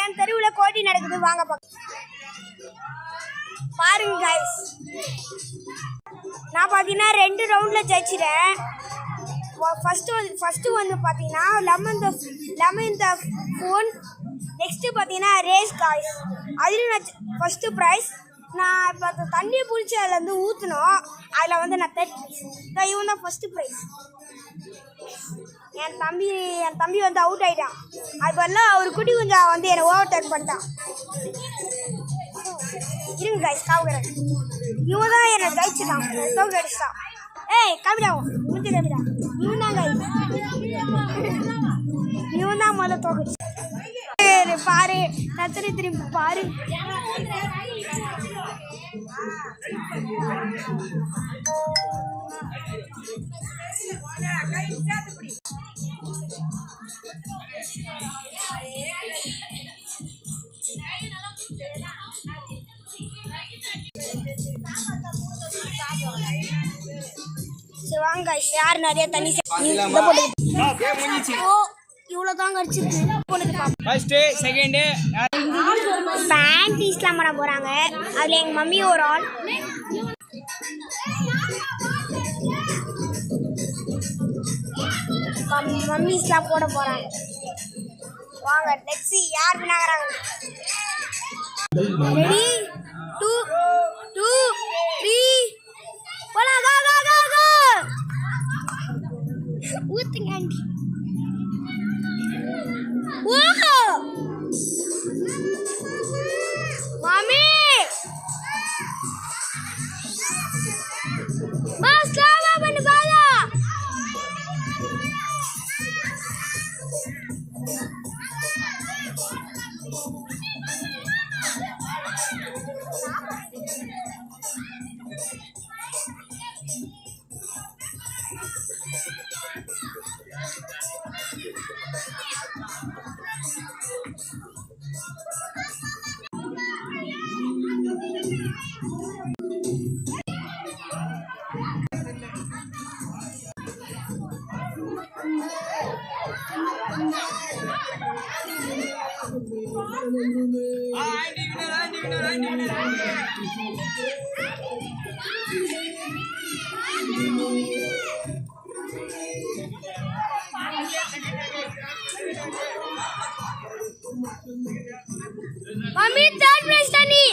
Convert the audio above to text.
என் தெருவில் கோட்டி நடக்குது, வாங்க பாருங்க கைஸ். நான் பார்த்தீங்கன்னா 2 ரவுண்டில் ஜெயிச்சிட்டேன். ஃபஸ்ட்டு வந்து பார்த்தீங்கன்னா லெமன் த ஃபோன். நெக்ஸ்ட்டு பார்த்தீங்கன்னா ரேஸ் காய்ஸ். அதில் நான் ஃபஸ்ட்டு ப்ரைஸ். நான் இப்போ தண்ணியை பிடிச்சி அதில் வந்து ஊற்றணும். அதில் வந்து நான் இவன் தான் ஃபஸ்ட்டு ப்ரைஸ். என் தம்பி வந்து அவுட் ஆகிட்டான். அது பதிலாக ஒரு குட்டி கொஞ்சம் வந்து என்னை ஓவர்டேக் பண்ணிட்டான். இருங்க கைஸ் காவுகிறேன். இவன் தான் என்னை ஜெயிச்சிட்டான், தோக்கு அடிச்சிட்டான். ஏய் காமிடா, முடிஞ்சு காமிடா. இவன் தான் கைஸ், இவன் தான் முதல்ல தோக்கு பாரு. கத்திரி திரும்பி பாரு. வாங்க யார் நிறைய தண்ணி இவ்வளோதான் கடிச்சிருக்கு. பேண்டீஸ்லாம் பண்ண போகிறாங்க. அதில் எங்கள் மம்மி ஒரு ஆள். மம்மிஸ்லாம் போட போகிறாங்க. வாங்க நெக்ஸ்ட் யார் வினாகிறாங்க. ரெடி 2 2 3 போலாம். ஊத்துங்க ஆண்டி. மாமி ஸ்லோவா பண்ணு பாலா. மம்மி தேர்ட் பிரைஸ் தண்ணி.